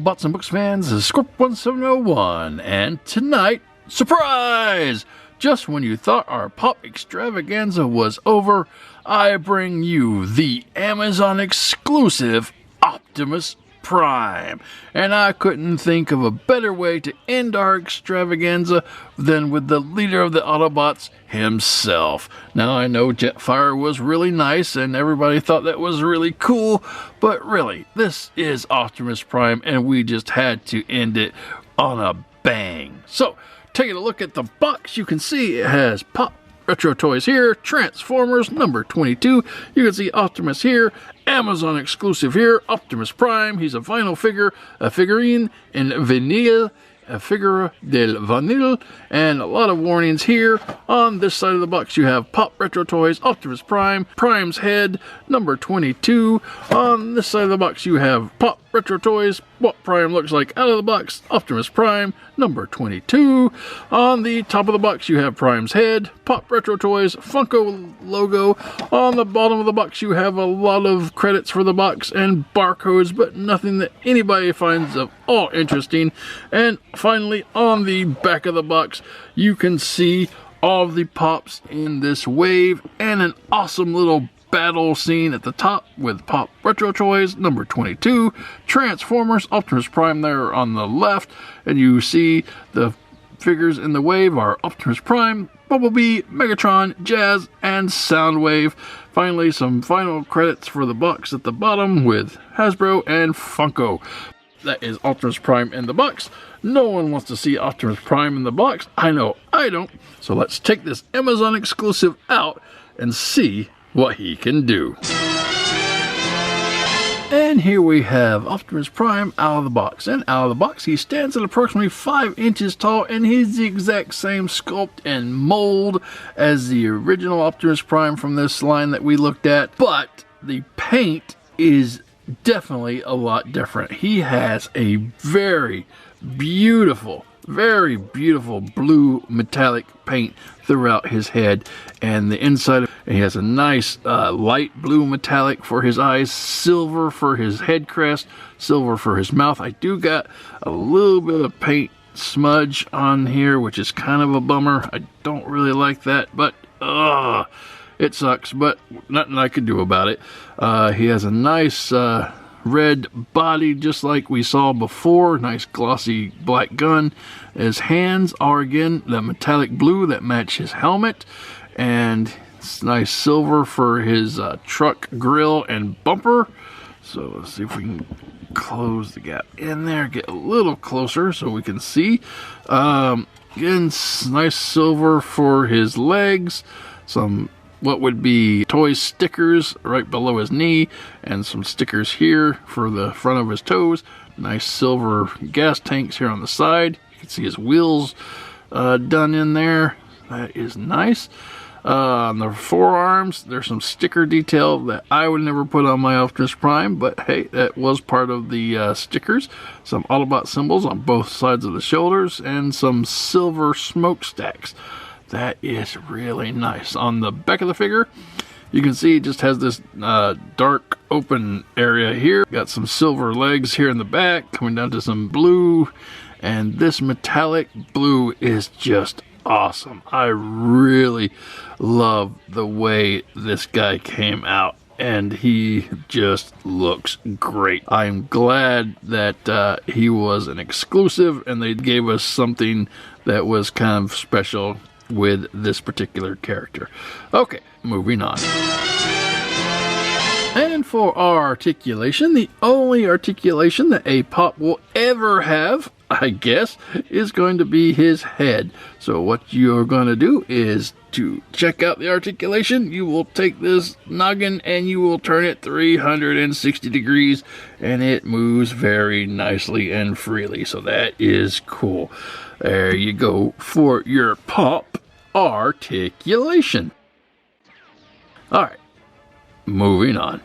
Autobots and Books fans, this is Scorp1701, and tonight, surprise! Just when you thought our pop extravaganza was over, I bring you the Amazon exclusive Optimus Prime. And I couldn't think of a better way to end our extravaganza than with the leader of the Autobots himself. Now I know Jetfire was really nice and everybody thought that was really cool, but really, this is Optimus Prime and we just had to end it on a bang. So, taking a look at the box, you can see it has Pop Retro Toys here, Transformers number 22. You can see Optimus here, Amazon exclusive here, Optimus Prime. He's a vinyl figure, a figurine in vinyl, a figure del vanille, and a lot of warnings here. On this side of the box, you have Pop Retro Toys, Optimus Prime, Prime's head, number 22. On this side of the box, you have Pop Retro Toys, what Prime looks like out of the box, Optimus Prime, number 22. On the top of the box, you have Prime's head, Pop Retro Toys, Funko logo. On the bottom of the box, you have a lot of credits for the box and barcodes, but nothing that anybody finds of all interesting. And finally, on the back of the box, you can see all of the pops in this wave and an awesome little battle scene at the top with Pop Retro Toys, number 22, Transformers, Optimus Prime there on the left, and you see the figures in the wave are Optimus Prime, Bumblebee, Megatron, Jazz, and Soundwave. Finally, some final credits for the box at the bottom with Hasbro and Funko. That is Optimus Prime in the box. No one wants to see Optimus Prime in the box. I know I don't. So let's take this Amazon exclusive out and see what he can do. And here we have Optimus Prime out of the box. And out of the box, he stands at approximately 5 inches tall, and he's the exact same sculpt and mold as the original Optimus Prime from this line that we looked at. But the paint is definitely a lot different. He has a very beautiful blue metallic paint throughout his head, and the inside of it, he has a nice light blue metallic for his eyes, silver for his head crest, silver for his mouth. I do got a little bit of paint smudge on here, which is kind of a bummer. I don't really like that, but it sucks, but nothing I could do about it. He has a nice red body, just like we saw before. Nice glossy black gun. His hands are again the metallic blue that match his helmet, and it's nice silver for his truck grill and bumper. So let's see if we can close the gap in there, get a little closer so we can see. Again, nice silver for his legs, some what would be toy stickers right below his knee, and some stickers here for the front of his toes. Nice silver gas tanks here on the side. You can see his wheels done in there. That is nice. On the forearms, there's some sticker detail that I would never put on my Optimus Prime, but hey, that was part of the stickers. Some Autobot symbols on both sides of the shoulders, and some silver smokestacks. That is really nice. On the back of the figure, you can see it just has this dark open area here. Got some silver legs here in the back, coming down to some blue. And this metallic blue is just awesome. I really love the way this guy came out, and he just looks great. I'm glad that he was an exclusive, and they gave us something that was kind of special with this particular character. Okay, moving on. And for our articulation, the only articulation that a Pop will ever have, I guess, is going to be his head. So what you're going to do is to check out the articulation, you will take this noggin and you will turn it 360 degrees, and it moves very nicely and freely. So that is cool. There you go for your Pop articulation. Alright, moving on.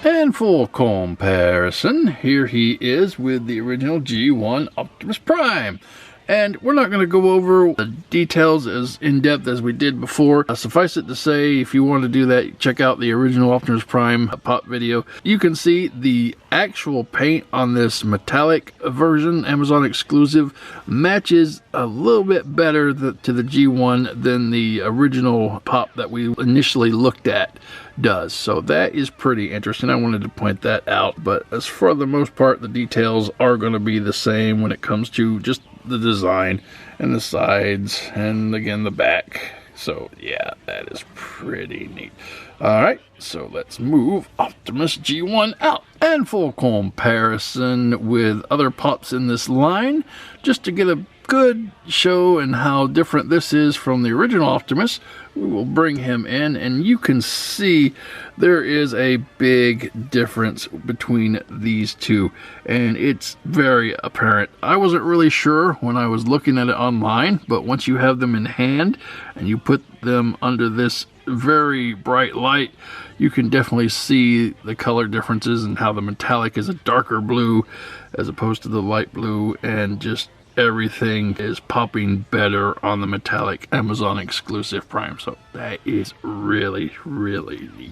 And for comparison, here he is with the original G1 Optimus Prime. And we're not going to go over the details as in-depth as we did before. Suffice it to say, if you want to do that, check out the original Optimus Prime pop video. You can see the actual paint on this metallic version, Amazon exclusive, matches a little bit better to the G1 than the original pop that we initially looked at does. So that is pretty interesting. I wanted to point that out, but as for the most part, the details are going to be the same when it comes to just the design and the sides and again the back. So yeah, that is pretty neat. Alright, so let's move Optimus G1 out. And for comparison with other pops in this line, just to get a good show and how different this is from the original Optimus, we will bring him in, and you can see there is a big difference between these two, and it's very apparent. I wasn't really sure when I was looking at it online, but once you have them in hand and you put them under this very bright light, you can definitely see the color differences and how the metallic is a darker blue as opposed to the light blue, and just everything is popping better on the metallic Amazon exclusive Prime. So that is really, really neat.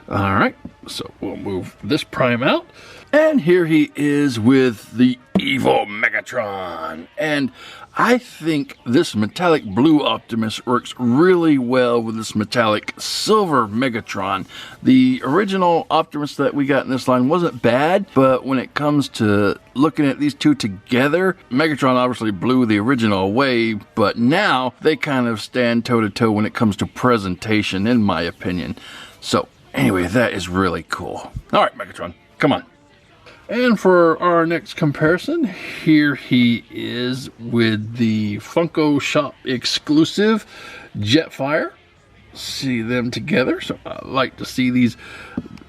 Alright, so we'll move this Prime out. And here he is with the evil Megatron. And I think this metallic blue Optimus works really well with this metallic silver Megatron. The original Optimus that we got in this line wasn't bad, but when it comes to looking at these two together, Megatron obviously blew the original away, but now they kind of stand toe-to-toe when it comes to presentation, in my opinion. So anyway, that is really cool. Alright, Megatron, come on. And for our next comparison, here he is with the Funko Shop exclusive Jetfire. See them together. So I like to see these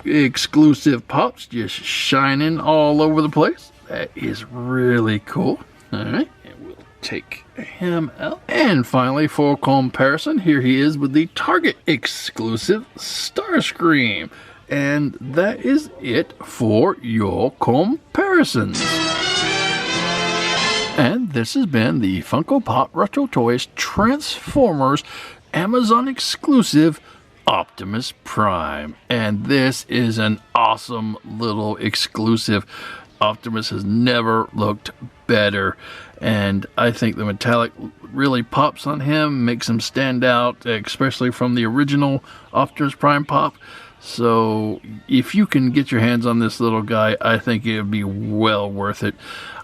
exclusive pops just shining all over the place. That is really cool. Alright, and we'll take him out. And finally, for comparison, here he is with the Target exclusive Starscream. And that is it for your comparisons. And this has been the Funko Pop Retro Toys Transformers Amazon exclusive Optimus Prime. And this is an awesome little exclusive. Optimus has never looked better, and I think the metallic really pops on him, makes him stand out, especially from the original Optimus Prime pop. So if you can get your hands on this little guy, I think it would be well worth it.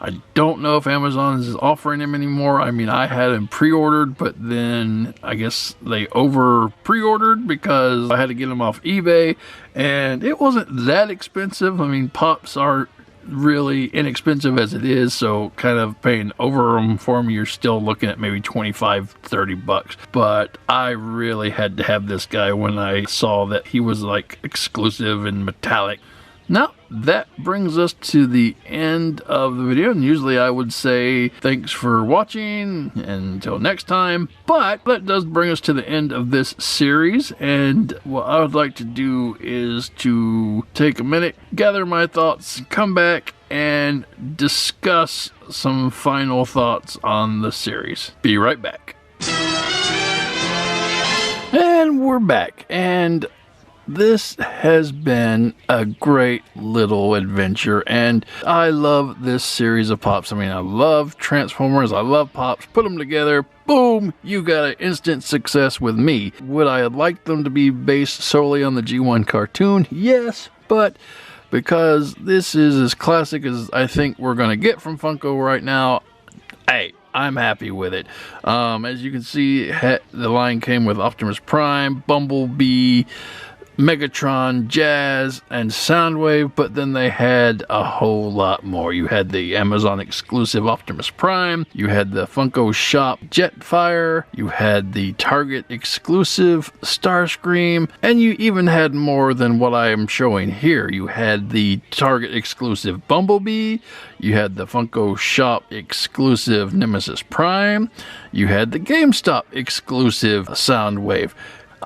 I don't know if Amazon is offering him anymore. I mean, I had him pre-ordered, but then I guess they over pre-ordered because I had to get him off eBay, and it wasn't that expensive. I mean, pops are really inexpensive as it is, so kind of paying over them for me, you're still looking at maybe 25-30 bucks. But I really had to have this guy when I saw that he was like exclusive and metallic. Now that brings us to the end of the video, and usually I would say thanks for watching and until next time, but that does bring us to the end of this series. And what I would like to do is to take a minute, gather my thoughts, come back and discuss some final thoughts on the series. Be right back. And we're back, and this has been a great little adventure, and I love this series of pops. I mean, I love Transformers, I love pops. Put them together, boom, you got an instant success with me. Would I have liked them to be based solely on the G1 cartoon? Yes, but because this is as classic as I think we're going to get from Funko right now, hey, I'm happy with it. As you can see, the line came with Optimus Prime, Bumblebee, Megatron, Jazz, and Soundwave, but then they had a whole lot more. You had the Amazon exclusive Optimus Prime, you had the Funko Shop Jetfire, you had the Target exclusive Starscream, and you even had more than what I am showing here. You had the Target exclusive Bumblebee, you had the Funko Shop exclusive Nemesis Prime, you had the GameStop exclusive Soundwave.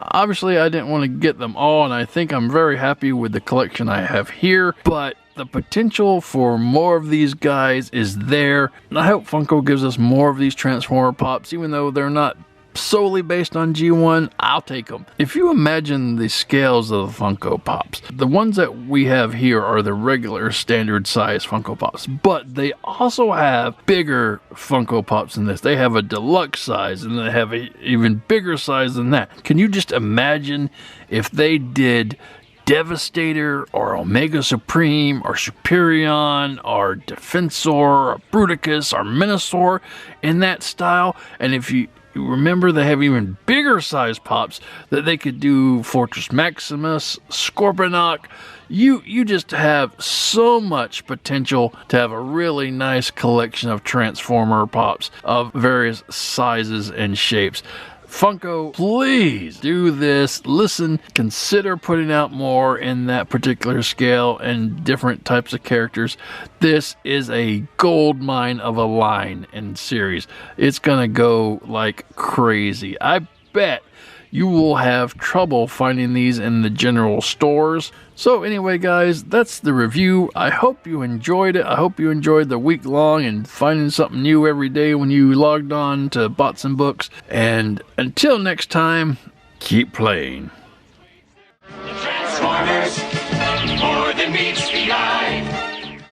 Obviously, I didn't want to get them all, and I think I'm very happy with the collection I have here, but the potential for more of these guys is there. And I hope Funko gives us more of these Transformer Pops, even though they're not solely based on G1. I'll take them. If you imagine the scales of the Funko Pops, the ones that we have here are the regular standard size Funko Pops, but they also have bigger Funko Pops than this. They have a deluxe size, and they have a even bigger size than that. Can you just imagine if they did Devastator or Omega Supreme or Superion or Defensor or Bruticus or Minosaur in that style? And if you remember, they have even bigger size pops that they could do Fortress Maximus, Scorponok. You just have so much potential to have a really nice collection of Transformer Pops of various sizes and shapes. Funko, please do this. Listen, consider putting out more in that particular scale and different types of characters. This is a gold mine of a line and series. It's gonna go like crazy. I bet you will have trouble finding these in the general stores. So anyway, guys, that's the review. I hope you enjoyed it. I hope you enjoyed the week long and finding something new every day when you logged on to Bots and Books. And until next time, keep playing. Transformers, more than meets the eye.